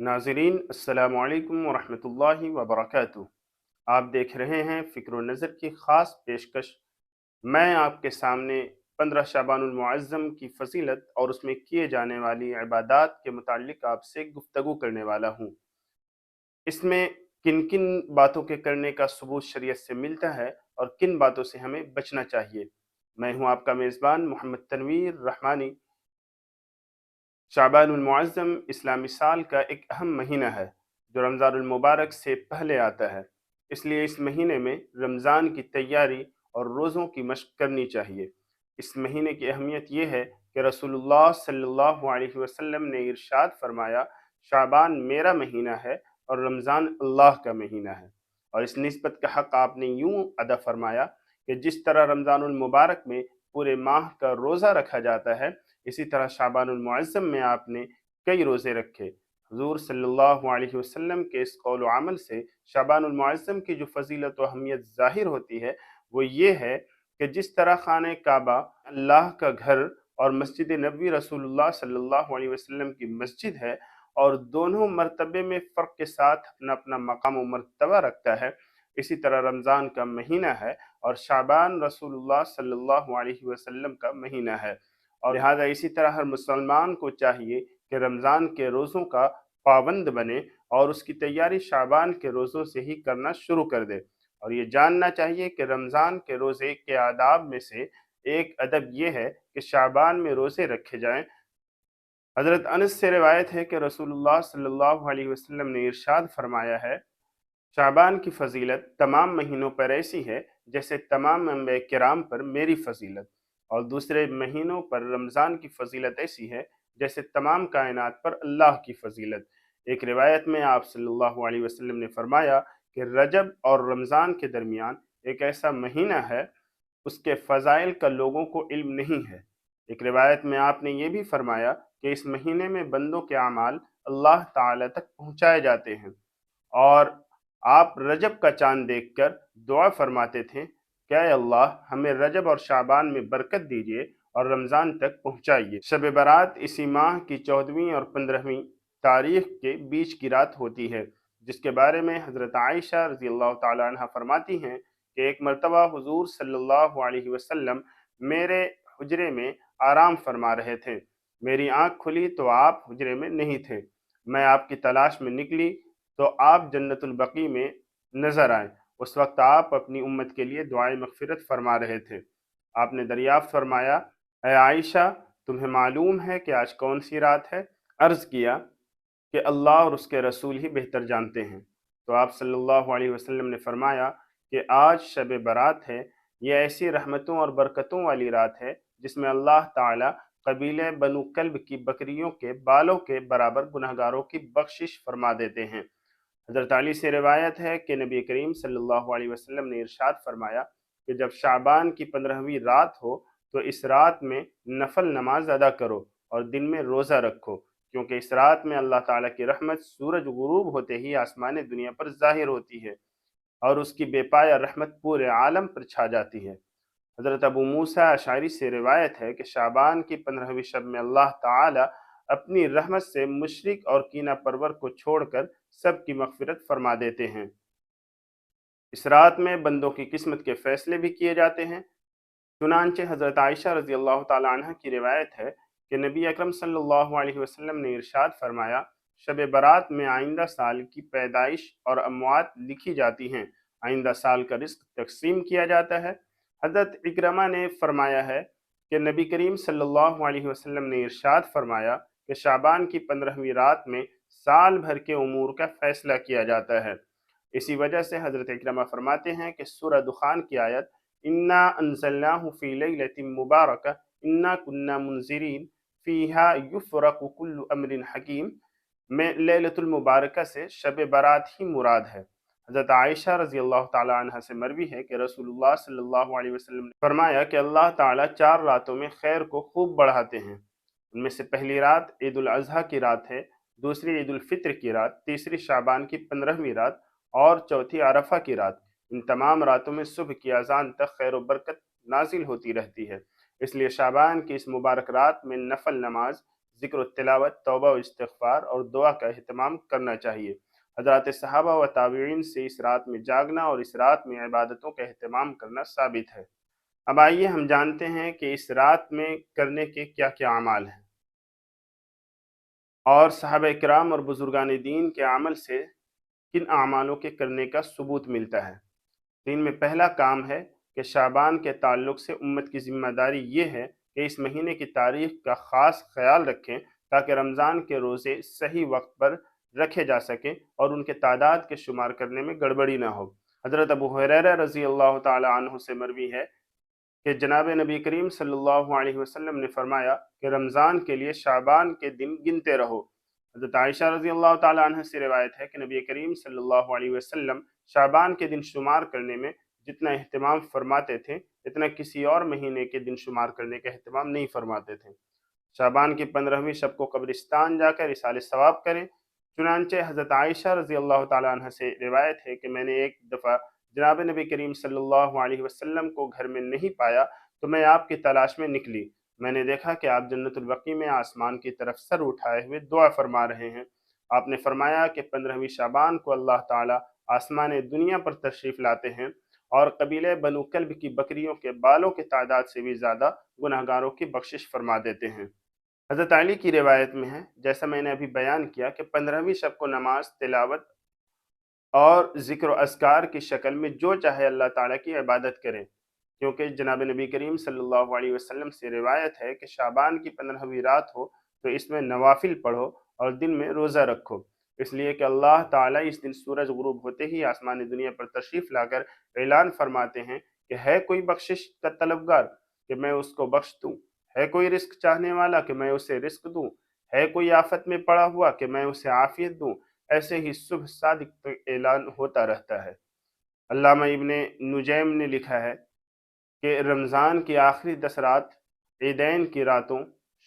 नाज़रीन अस्सलामु अलैकुम वरहमतुल्लाहि वबरकातुहू। आप देख रहे हैं फ़िक्र व नज़र की ख़ास पेशकश। मैं आपके सामने 15 शाबानुल मुअज़्ज़म की फ़ज़ीलत और उसमें किए जाने वाली इबादात के मुताल्लिक़ आपसे गुफ्तगू करने वाला हूँ। इसमें किन-किन बातों के करने का सबूत शरीयत से मिलता है और किन बातों से हमें बचना चाहिए। मैं हूँ आपका मेज़बान मोहम्मद तनवीर रहमानी। शाबानुल मुअज़्ज़म इस्लामी साल का एक अहम महीना है जो रमज़ानुल मुबारक से पहले आता है। इसलिए इस महीने में रमज़ान की तैयारी और रोज़ों की मशक करनी चाहिए। इस महीने की अहमियत ये है कि रसूलुल्लाह सल्लल्लाहु अलैहि वसल्लम ने इरशाद फरमाया, शाबान मेरा महीना है और रमज़ान अल्लाह का महीना है। और इस निस्बत का हक़ आपने यूँ अदा फरमाया कि जिस तरह रमज़ानुल मुबारक में पूरे माह का रोज़ा रखा जाता है, इसी तरह शाबानुल मुअज़्ज़म में आपने कई रोज़े रखे। हुज़ूर सल्लल्लाहु अलैहि वसल्लम के इस कौल व अमल से शाबानुल मुअज़्ज़म की जो फ़ज़ीलत व अहमियत ज़ाहिर होती है, वो ये है कि जिस तरह खाने काबा अल्लाह का घर और मस्जिद नबवी रसूलुल्लाह सल्लल्लाहु अलैहि वसल्लम की मस्जिद है और दोनों मर्तबे में फ़र्क के साथ अपना-अपना मकाम व मर्तबा रखता है, इसी तरह रमज़ान का महीना है और शाबान रसूलुल्लाह सल्लल्लाहु अलैहि वसल्लम का महीना है। और लिहाजा इसी तरह हर मुसलमान को चाहिए कि रमज़ान के रोज़ों का पाबंद बने और उसकी तैयारी शाबान के रोज़ों से ही करना शुरू कर दे। और ये जानना चाहिए कि रमज़ान के रोज़े के आदाब में से एक अदब ये है कि शाबान में रोज़े रखे जाएँ। हज़रत अनस से रिवायत है कि रसूलुल्लाह सल्लल्लाहु अलैहि वसल्लम ने इरशाद फरमाया है, शाबान की फ़ज़ीलत तमाम महीनों पर ऐसी है जैसे तमाम अंबिया किराम पर मेरी फ़ज़ीलत, और दूसरे महीनों पर रमज़ान की फ़ज़ीलत ऐसी है जैसे तमाम कायनात पर अल्लाह की फ़ज़ीलत। एक रिवायत में आप सल्लल्लाहु अलैहि वसल्लम ने फरमाया कि रजब और रमज़ान के दरमियान एक ऐसा महीना है, उसके फ़ज़ाइल का लोगों को इल्म नहीं है। एक रिवायत में आपने ये भी फरमाया कि इस महीने में बंदों के अमाल अल्लाह ताला तक पहुँचाए जाते हैं। और आप रजब का चाँद देखकर दुआ फरमाते थे, क्या अल्लाह हमें रजब और शाबान में बरकत दीजिए और रमज़ान तक पहुँचाइए। शब बारात इसी माह की 14वीं और 15वीं तारीख के बीच की रात होती है, जिसके बारे में हज़रत आयशा रज़ियल्लाहु ताला अन्हा फरमाती हैं कि एक मरतबा हुज़ूर सल्लल्लाहु अलैहि वसल्लम मेरे हुजरे में आराम फरमा रहे थे। मेरी आँख खुली तो आप हुजरे में नहीं थे। मैं आपकी तलाश में निकली तो आप जन्नतुल बकी में नज़र आए। उस वक़्त आप अपनी उम्मत के लिए दुआए मग़फ़िरत फ़रमा रहे थे। आपने दरियाफ़्त फ़रमाया, ऐ आयशा, तुम्हें मालूम है कि आज कौन-सी रात है? अर्ज़ किया कि अल्लाह और उसके रसूल ही बेहतर जानते हैं। तो आप सल्लल्लाहु अलैहि वसल्लम ने फ़रमाया कि आज शब बारात है। ये ऐसी रहमतों और बरकतों वाली रात है जिसमें अल्लाह ताला कबीले बनु कल्ब की बकरियों के बालों के बराबर गुनहगारों की बख्शिश फरमा देते हैं। हज़रत अली से रिवायत है कि नबी करीम सल्लल्लाहु अलैहि वसल्लम ने इरशाद फरमाया कि जब शाबान की 15वीं रात हो तो इस रात में नफल नमाज अदा करो और दिन में रोज़ा रखो, क्योंकि इस रात में अल्लाह ताला की रहमत सूरज गुरूब होते ही आसमान दुनिया पर ज़ाहिर होती है और उसकी बेपाया रहमत पूरे आलम पर छा जाती है। हज़रत अबू मूसा अशारी से रिवायत है कि शाबान की 15वीं शब में अल्लाह ताला अपनी रहमत से मुशरिक और कीना परवर को छोड़कर सबकी मग़फ़िरत फरमा देते हैं। इस रात में बंदों की किस्मत के फैसले भी किए जाते हैं। चुनांचे हज़रत आयशा रज़ियल्लाहु ताला अन्हा की रिवायत है कि नबी अकरम सल्लल्लाहु अलैहि वसल्लम ने इरशाद फरमाया, शब बारात में आइंदा साल की पैदाइश और अमवात लिखी जाती हैं, आइंदा साल का रिज़्क़ तक़सीम किया जाता है। हज़रत इकरमा ने फरमाया है कि नबी करीम सल्लल्लाहु अलैहि वसल्लम ने इरशाद फरमाया कि शाबान की 15वीं रात में साल भर के उमूर का फ़ैसला किया जाता है। इसी वजह से हज़रत इकरमा फरमाते हैं कि सूरह दुखान की आयत, इन्ना अंज़लनाहु फ़ी लैलतिन मुबारका इन्ना कुन्ना मुनज़िरीन फ़ीहा युफ़रक़ु कुल्लु अम्रिन हकीम, में लैलतुल मुबारका से शब बारात ही मुराद है। हज़रत आयशा रज़ियल्लाहु ताला अन्हा से मरवी है कि रसूलुल्लाह सल्लल्लाहु अलैहि वसल्लम ने फरमाया कि अल्लाह ताला 4 रातों में खैर को खूब बढ़ाते हैं। उनमें से पहली रात ईद उल अज़हा की रात है, दूसरी ईद उल फ़ित्र की रात, तीसरी शाबान की 15वीं रात और चौथी अरफा की रात। इन तमाम रातों में सुबह की अज़ान तक खैर व बरकत नाज़िल होती रहती है। इसलिए शाबान की इस मुबारक रात में नफल नमाज ذکر و تلاوت، توبہ و استغفار اور دعا کا اہتمام کرنا چاہیے۔ حضرات صحابہ و تابعین سے اس رات میں جاگنا اور اس رات میں عبادتوں کا اہتمام کرنا ثابت ہے۔ اب آئیے ہم جانتے ہیں کہ اس رات میں کرنے کے کیا کیا اعمال ہیں، اور صحابہ کرام اور بزرگان دین کے عمل سے کن اعمالوں کے کرنے کا ثبوت ملتا ہے۔ دین میں پہلا کام ہے کہ شعبان کے تعلق سے امت کی ذمہ داری یہ ہے کہ اس مہینے کی تاریخ کا خاص خیال رکھیں تاکہ رمضان کے روزے صحیح وقت پر رکھے جا سکیں اور ان کے تعداد کے شمار کرنے میں گڑبڑی نہ ہو۔ حضرت ابو ہریرہ رضی اللہ تعالی عنہ سے مروی ہے کہ جناب نبی کریم صلی اللہ علیہ وسلم نے فرمایا کہ رمضان کے لیے شعبان کے دن گنتے رہو۔ حضرت عائشہ رضی اللہ تعالی عنہ سے روایت ہے کہ نبی کریم صلی اللہ علیہ وسلم شعبان کے دن شمار کرنے میں جتنا اہتمام فرماتے تھے اتنا کسی اور مہینے کے دن شمار کرنے کا اہتمام نہیں فرماتے تھے۔ شعبان کی 15ویں شب کو قبرستان جا کر اصالہ ثواب کریں۔ چنانچہ حضرت عائشہ رضی اللہ تعالیٰ عنہ سے روایت ہے کہ میں نے ایک دفعہ جناب نبی کریم صلی اللہ علیہ وسلم کو گھر میں نہیں پایا تو میں آپ کی تلاش میں نکلی۔ میں نے دیکھا کہ آپ جنت البقیع میں آسمان کی طرف سر اٹھائے ہوئے دعا فرما رہے ہیں۔ آپ نے فرمایا کہ 15ویں شعبان کو اللہ تعالیٰ آسمان دنیا پر تشریف لاتے ہیں اور قبیلہ بنو کلب کی بکریوں کے بالوں کی تعداد سے بھی زیادہ گناہگاروں کی بخشش فرما دیتے ہیں۔ حضرت علی کی روایت میں ہے، جیسا میں نے ابھی بیان کیا، کہ 15ویں شب کو نماز، تلاوت اور ذکر و اذکار کی شکل میں جو چاہے اللہ تعالیٰ کی عبادت کریں، کیونکہ جناب نبی کریم صلی اللہ علیہ وسلم سے روایت ہے کہ شعبان کی 15ویں رات ہو تو اس میں نوافل پڑھو اور دن میں روزہ رکھو، اس لیے کہ اللہ تعالیٰ اس دن سورج غروب ہوتے ہی آسمان دنیا پر تشریف لا کر اعلان فرماتے ہیں کہ ہے کوئی بخشش کا طلبگار کہ میں اس کو بخش دوں، ہے کوئی رزق چاہنے والا کہ میں اسے رزق دوں، ہے کوئی آفت میں پڑا ہوا کہ میں اسے عافیت دوں۔ ایسے ہی صبح صادق تک اعلان ہوتا رہتا ہے۔ علامہ ابن نجیم نے لکھا ہے کہ رمضان کی آخری 10 رات، عیدین کی راتوں،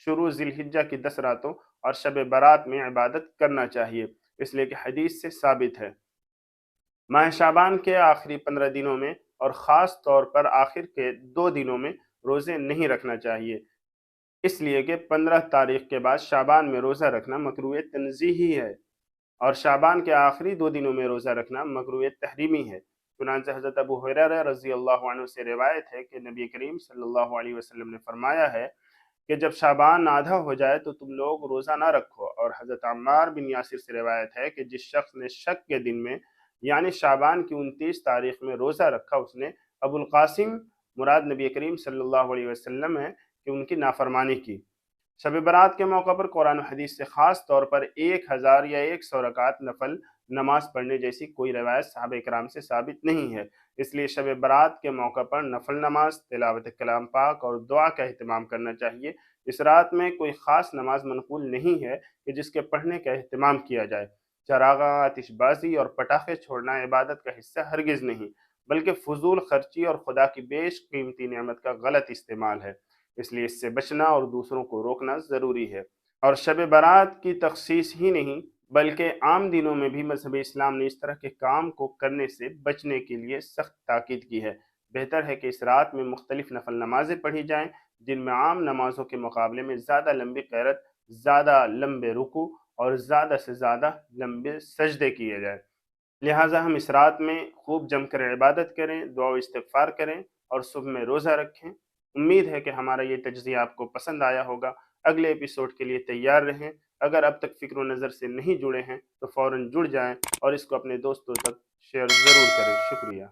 شروع ذی الحجہ کی 10 راتوں اور شب برات میں عبادت کرنا چاہیے، اس لیے کہ حدیث سے ثابت ہے۔ ماہ شعبان کے آخری 15 دنوں میں اور خاص طور پر آخر کے 2 دنوں میں روزے نہیں رکھنا چاہیے، اس لیے کہ 15 تاریخ کے بعد شعبان میں روزہ رکھنا مکروہ تنزیہی ہے اور شعبان کے آخری 2 دنوں میں روزہ رکھنا مکروہ تحریمی ہے۔ چنانچہ حضرت ابو ہریرہ رضی اللہ عنہ سے روایت ہے کہ نبی کریم صلی اللہ علیہ وسلم نے فرمایا ہے کہ جب شعبان آدھا ہو جائے تو تم لوگ روزہ نہ رکھو، اور حضرت عمار بن یاسر سے روایت ہے کہ جس شخص نے شک کے دن میں یعنی شعبان کی 29 تاریخ میں روزہ رکھا، اس نے ابو القاسم مراد نبی کریم صلی اللہ علیہ وسلم ہے کہ ان کی نافرمانی کی۔ شب برات کے موقع پر قرآن و حدیث سے خاص طور پر 1000 یا 100 رکعت نفل نماز پڑھنے جیسی کوئی روایت صحابہ کرام سے ثابت نہیں ہے، اس لیے شب برات کے موقع پر نفل نماز، تلاوت کلام پاک اور دعا کا اہتمام کرنا چاہیے۔ اس رات میں کوئی خاص نماز منقول نہیں ہے کہ جس کے پڑھنے کا اہتمام کیا جائے۔ چراغاں، آتش بازی اور پٹاخے چھوڑنا عبادت کا حصہ ہرگز نہیں، بلکہ فضول خرچی اور خدا کی بیش قیمتی نعمت کا غلط استعمال ہے، اس لیے اس سے بچنا اور دوسروں کو روکنا ضروری ہے۔ اور شب برات کی تخصیص ہی نہیں بلکہ عام دنوں میں بھی مذہب اسلام نے اس طرح کے کام کو کرنے سے بچنے کے لیے سخت تاکید کی ہے۔ بہتر ہے کہ اس رات میں مختلف نفل نمازیں پڑھی جائیں جن میں عام نمازوں کے مقابلے میں زیادہ لمبی قرات، زیادہ لمبے رکوع اور زیادہ سے زیادہ لمبے سجدے کیے جائیں۔ لہٰذا ہم اس رات میں خوب جم کر عبادت کریں، دعا و استغفار کریں اور صبح میں روزہ رکھیں۔ امید ہے کہ ہمارا یہ تجزیہ آپ کو پسند آیا ہوگا۔ اگلے ایپیسوڈ کے لیے تیار رہیں۔ اگر اب تک فکر و نظر سے نہیں جڑے ہیں تو فوراً جڑ جائیں اور اس کو اپنے دوستوں تک شیئر ضرور کریں۔ شکریہ۔